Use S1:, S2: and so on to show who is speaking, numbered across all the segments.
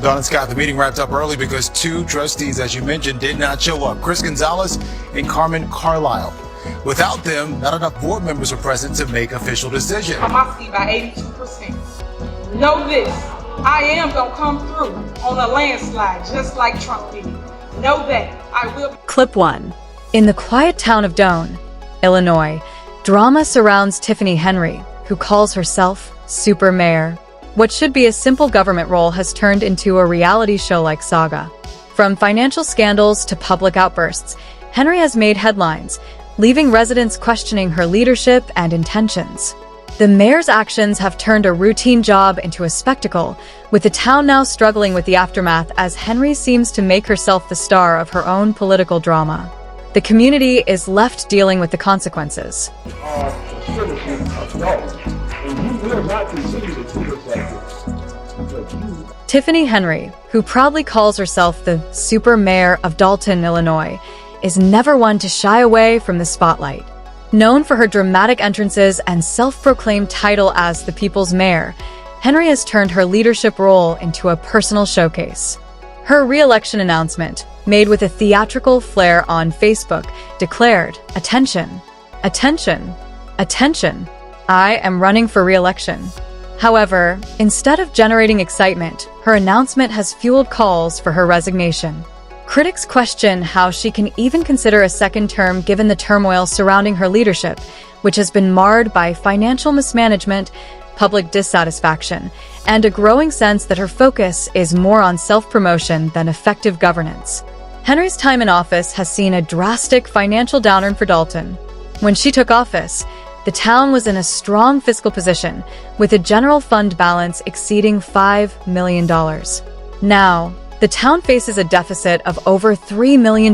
S1: Don Scott, the meeting wrapped up early because two trustees, as you mentioned, did not show up. Chris Gonzalez and Carmen Carlisle. Without them, not enough board members were present to make official decisions.
S2: My seat by 82%. Know this, I am gonna come through on a landslide just like Trump did. Know that I will.
S3: Clip 1. In the quiet town of Doane, Illinois, drama surrounds Tiffany Henyard, who calls herself Super Mayor. What should be a simple government role has turned into a reality show-like saga. From financial scandals to public outbursts, Henyard has made headlines, leaving residents questioning her leadership and intentions. The mayor's actions have turned a routine job into a spectacle, with the town now struggling with the aftermath as Henyard seems to make herself the star of her own political drama. The community is left dealing with the consequences. Tiffany Henyard, who proudly calls herself the Super Mayor of Dalton, Illinois, is never one to shy away from the spotlight. Known for her dramatic entrances and self-proclaimed title as the People's Mayor, Henyard has turned her leadership role into a personal showcase. Her re-election announcement, made with a theatrical flair on Facebook, declared, "Attention, attention, attention, I am running for re-election." However, instead of generating excitement, her announcement has fueled calls for her resignation. Critics question how she can even consider a second term given the turmoil surrounding her leadership, which has been marred by financial mismanagement, public dissatisfaction, and a growing sense that her focus is more on self-promotion than effective governance. Henyard's time in office has seen a drastic financial downturn for Dalton. When she took office, the town was in a strong fiscal position, with a general fund balance exceeding $5 million. Now, the town faces a deficit of over $3 million,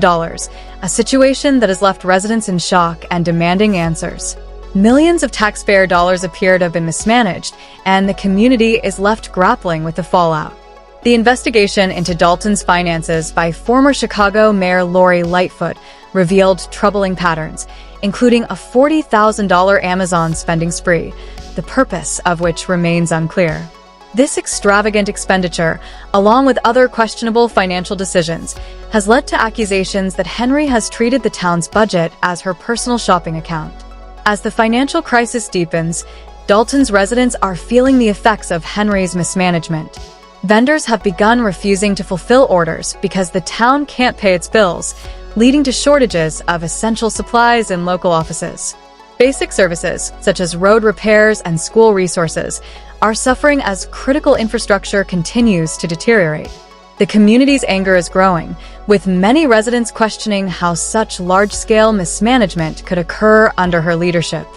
S3: a situation that has left residents in shock and demanding answers. Millions of taxpayer dollars appear to have been mismanaged, and the community is left grappling with the fallout. The investigation into Dalton's finances by former Chicago Mayor Lori Lightfoot revealed troubling patterns, including a $40,000 Amazon spending spree, the purpose of which remains unclear. This extravagant expenditure, along with other questionable financial decisions, has led to accusations that Henyard has treated the town's budget as her personal shopping account. As the financial crisis deepens, Dalton's residents are feeling the effects of Henyard's mismanagement. Vendors have begun refusing to fulfill orders because the town can't pay its bills, leading to shortages of essential supplies in local offices. Basic services, such as road repairs and school resources, are suffering as critical infrastructure continues to deteriorate. The community's anger is growing, with many residents questioning how such large-scale mismanagement could occur under her leadership.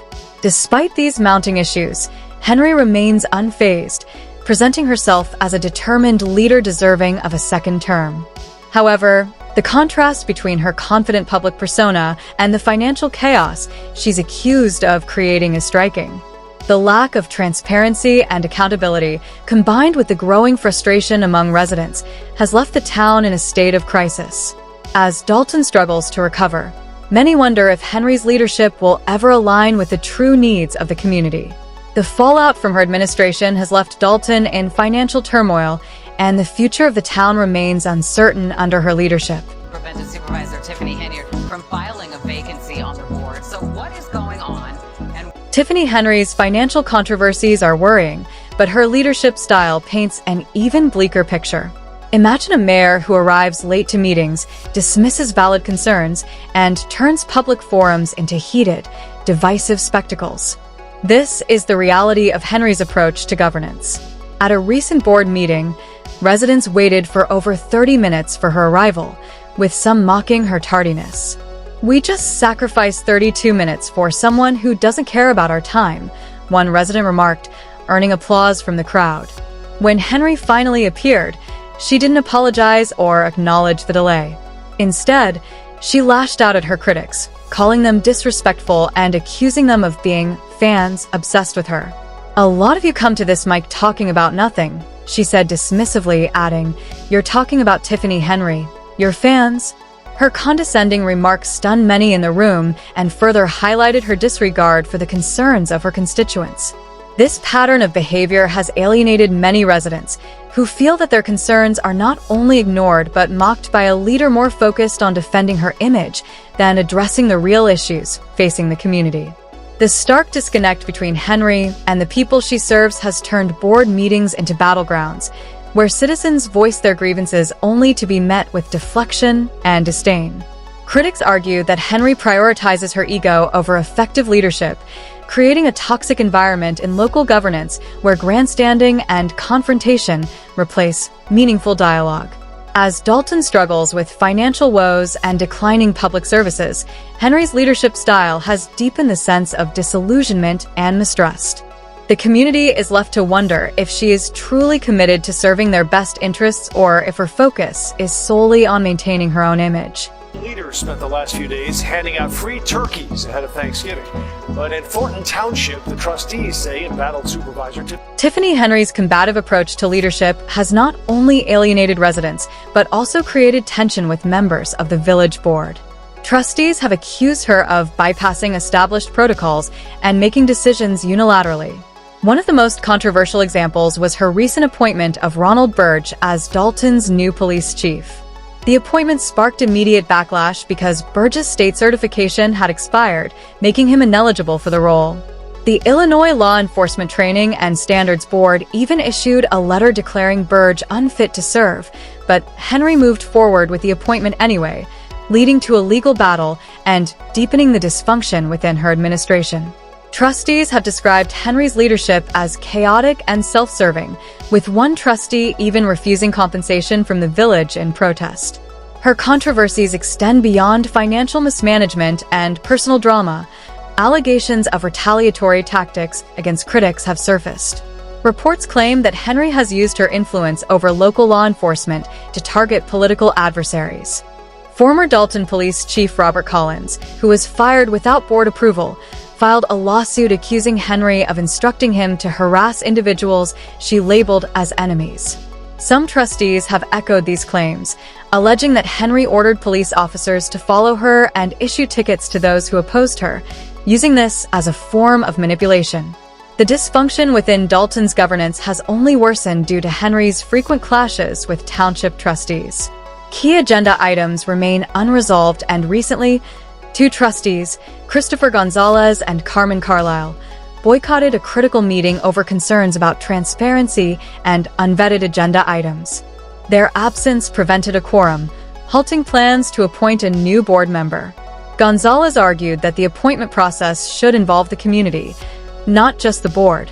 S3: Despite these mounting issues, Henyard remains unfazed, presenting herself as a determined leader deserving of a second term. However, the contrast between her confident public persona and the financial chaos she's accused of creating is striking. The lack of transparency and accountability, combined with the growing frustration among residents, has left the town in a state of crisis. As Dalton struggles to recover, many wonder if Henyard's leadership will ever align with the true needs of the community. The fallout from her administration has left Dalton in financial turmoil, and the future of the town remains uncertain under her leadership.
S4: Prevented Supervisor Tiffany Henyard from filing a vacancy on the board. So what is going on?
S3: Tiffany Henyard's financial controversies are worrying, but her leadership style paints an even bleaker picture. Imagine a mayor who arrives late to meetings, dismisses valid concerns, and turns public forums into heated, divisive spectacles. This is the reality of Henyard's approach to governance. At a recent board meeting, residents waited for over 30 minutes for her arrival, with some mocking her tardiness. "We just sacrificed 32 minutes for someone who doesn't care about our time," one resident remarked, earning applause from the crowd. When Henyard finally appeared, she didn't apologize or acknowledge the delay. Instead, she lashed out at her critics, calling them disrespectful and accusing them of being fans obsessed with her. "A lot of you come to this mic talking about nothing," she said dismissively, adding, "You're talking about Tiffany Henyard. Your fans?" Her condescending remarks stunned many in the room and further highlighted her disregard for the concerns of her constituents. This pattern of behavior has alienated many residents, who feel that their concerns are not only ignored but mocked by a leader more focused on defending her image than addressing the real issues facing the community. The stark disconnect between Henry and the people she serves has turned board meetings into battlegrounds, where citizens voice their grievances only to be met with deflection and disdain. Critics argue that Henry prioritizes her ego over effective leadership, creating a toxic environment in local governance where grandstanding and confrontation replace meaningful dialogue. As Dalton struggles with financial woes and declining public services, Henry's leadership style has deepened the sense of disillusionment and mistrust. The community is left to wonder if she is truly committed to serving their best interests or if her focus is solely on maintaining her own image.
S5: Leaders spent the last few days handing out free turkeys ahead of Thanksgiving. But in Fortin Township, the trustees say embattled supervisor
S3: Tiffany Henyard's combative approach to leadership has not only alienated residents, but also created tension with members of the village board. Trustees have accused her of bypassing established protocols and making decisions unilaterally. One of the most controversial examples was her recent appointment of Ronald Burge as Dalton's new police chief. The appointment sparked immediate backlash because Burge's state certification had expired, making him ineligible for the role. The Illinois Law Enforcement Training and Standards Board even issued a letter declaring Burge unfit to serve, but Henry moved forward with the appointment anyway, leading to a legal battle and deepening the dysfunction within her administration. Trustees have described Henry's leadership as chaotic and self-serving, with one trustee even refusing compensation from the village in protest. Her controversies extend beyond financial mismanagement and personal drama. Allegations of retaliatory tactics against critics have surfaced. Reports claim that Henry has used her influence over local law enforcement to target political adversaries. Former Dalton Police Chief Robert Collins, who was fired without board approval, filed a lawsuit accusing Henry of instructing him to harass individuals she labeled as enemies. Some trustees have echoed these claims, alleging that Henry ordered police officers to follow her and issue tickets to those who opposed her, using this as a form of manipulation. The dysfunction within Dalton's governance has only worsened due to Henry's frequent clashes with township trustees. Key agenda items remain unresolved, and recently, two trustees, Christopher Gonzalez and Carmen Carlisle, boycotted a critical meeting over concerns about transparency and unvetted agenda items. Their absence prevented a quorum, halting plans to appoint a new board member. Gonzalez argued that the appointment process should involve the community, not just the board.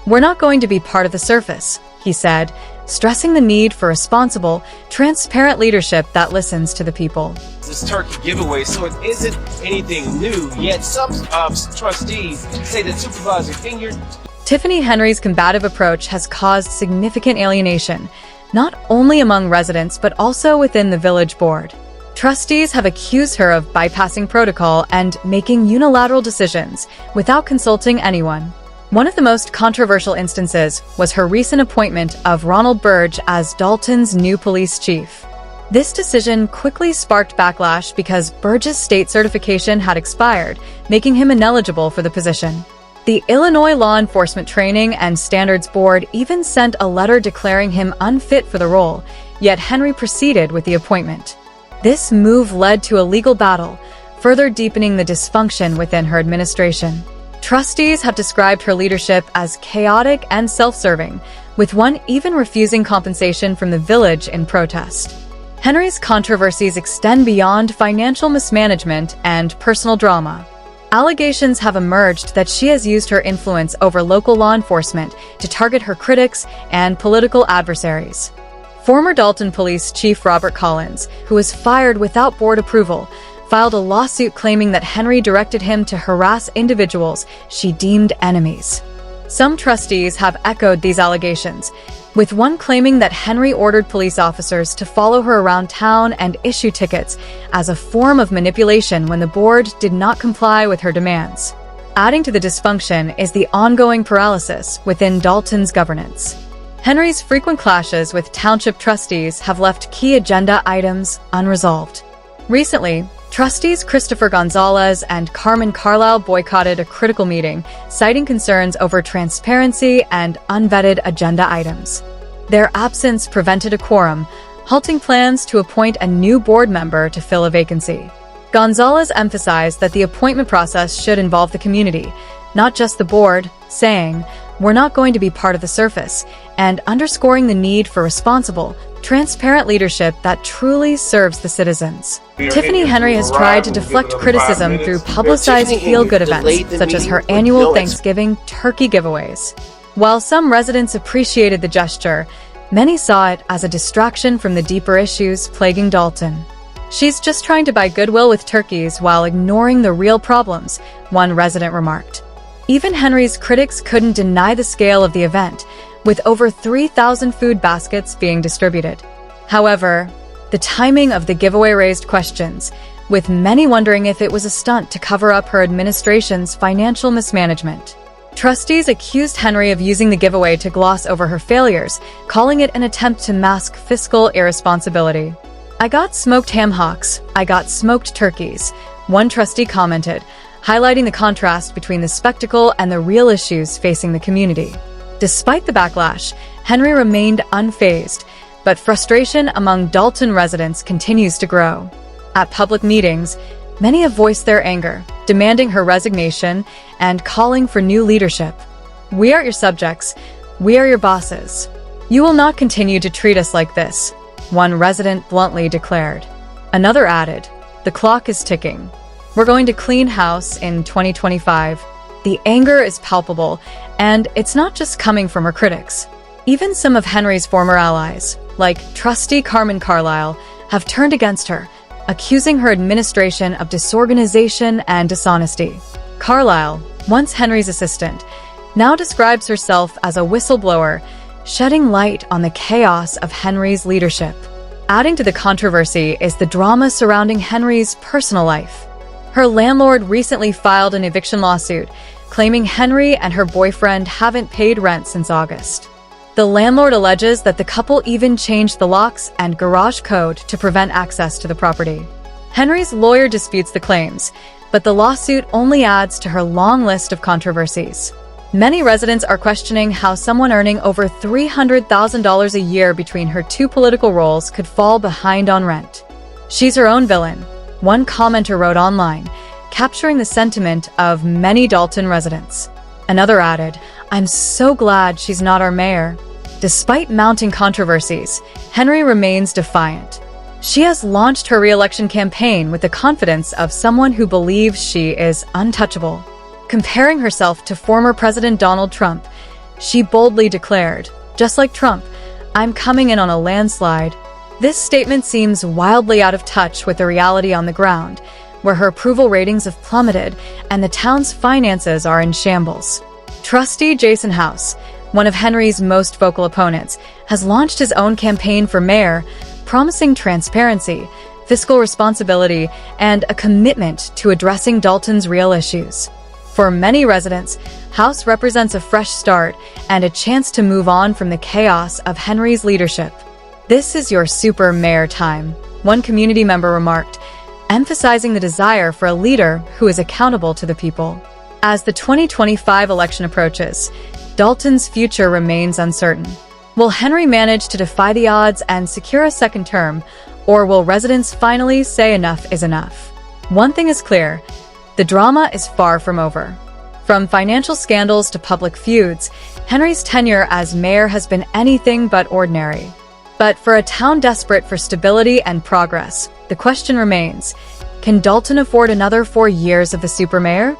S3: "We're not going to be part of the surface," he said, stressing the need for responsible, transparent leadership that listens to the people.
S6: This turkey giveaway, so it isn't anything new, yet some trustees say that Supervisor Henyard.
S3: Tiffany Henyard's combative approach has caused significant alienation, not only among residents but also within the village board. Trustees have accused her of bypassing protocol and making unilateral decisions without consulting anyone. One of the most controversial instances was her recent appointment of Ronald Burge as Dalton's new police chief. This decision quickly sparked backlash because Burge's state certification had expired, making him ineligible for the position. The Illinois Law Enforcement Training and Standards Board even sent a letter declaring him unfit for the role, yet Henry proceeded with the appointment. This move led to a legal battle, further deepening the dysfunction within her administration. Trustees have described her leadership as chaotic and self-serving, with one even refusing compensation from the village in protest. Henry's controversies extend beyond financial mismanagement and personal drama. Allegations have emerged that she has used her influence over local law enforcement to target her critics and political adversaries. Former Dalton Police Chief Robert Collins, who was fired without board approval, filed a lawsuit claiming that Henry directed him to harass individuals she deemed enemies. Some trustees have echoed these allegations, with one claiming that Henry ordered police officers to follow her around town and issue tickets as a form of manipulation when the board did not comply with her demands. Adding to the dysfunction is the ongoing paralysis within Dalton's governance. Henry's frequent clashes with township trustees have left key agenda items unresolved. Recently, trustees Christopher Gonzalez and Carmen Carlisle boycotted a critical meeting, citing concerns over transparency and unvetted agenda items. Their absence prevented a quorum, halting plans to appoint a new board member to fill a vacancy. Gonzalez emphasized that the appointment process should involve the community, not just the board, saying, "We're not going to be part of the surface," and underscoring the need for responsible, transparent leadership that truly serves the citizens. Tiffany Henyard has tried to deflect criticism through publicized feel-good events, such as her annual Thanksgiving turkey giveaways. While some residents appreciated the gesture, many saw it as a distraction from the deeper issues plaguing Dalton. "She's just trying to buy goodwill with turkeys while ignoring the real problems," one resident remarked. Even Henry's critics couldn't deny the scale of the event, with over 3,000 food baskets being distributed. However, the timing of the giveaway raised questions, with many wondering if it was a stunt to cover up her administration's financial mismanagement. Trustees accused Henry of using the giveaway to gloss over her failures, calling it an attempt to mask fiscal irresponsibility. "I got smoked ham hocks, I got smoked turkeys," one trustee commented, highlighting the contrast between the spectacle and the real issues facing the community. Despite the backlash, Henry remained unfazed, but frustration among Dalton residents continues to grow. At public meetings, many have voiced their anger, demanding her resignation and calling for new leadership. "We aren't your subjects, we are your bosses. You will not continue to treat us like this," one resident bluntly declared. Another added, "The clock is ticking. We're going to clean house in 2025. The anger is palpable, and it's not just coming from her critics. Even some of Henry's former allies, like trustee Carmen Carlisle, have turned against her, accusing her administration of disorganization and dishonesty. Carlisle, once Henry's assistant, now describes herself as a whistleblower, shedding light on the chaos of Henry's leadership. Adding to the controversy is the drama surrounding Henry's personal life. Her landlord recently filed an eviction lawsuit, claiming Henry and her boyfriend haven't paid rent since August. The landlord alleges that the couple even changed the locks and garage code to prevent access to the property. Henry's lawyer disputes the claims, but the lawsuit only adds to her long list of controversies. Many residents are questioning how someone earning over $300,000 a year between her two political roles could fall behind on rent. "She's her own villain," one commenter wrote online, capturing the sentiment of many Dalton residents. Another added, "I'm so glad she's not our mayor." Despite mounting controversies, Henry remains defiant. She has launched her re-election campaign with the confidence of someone who believes she is untouchable. Comparing herself to former President Donald Trump, she boldly declared, "Just like Trump, I'm coming in on a landslide." This statement seems wildly out of touch with the reality on the ground, where her approval ratings have plummeted and the town's finances are in shambles. Trustee Jason House, one of Henry's most vocal opponents, has launched his own campaign for mayor, promising transparency, fiscal responsibility, and a commitment to addressing Dalton's real issues. For many residents, House represents a fresh start and a chance to move on from the chaos of Henry's leadership. "This is your super mayor time," one community member remarked, emphasizing the desire for a leader who is accountable to the people. As the 2025 election approaches, Dalton's future remains uncertain. Will Henry manage to defy the odds and secure a second term, or will residents finally say enough is enough? One thing is clear, the drama is far from over. From financial scandals to public feuds, Henry's tenure as mayor has been anything but ordinary. But for a town desperate for stability and progress, the question remains, can Dalton afford another 4 years of the super mayor?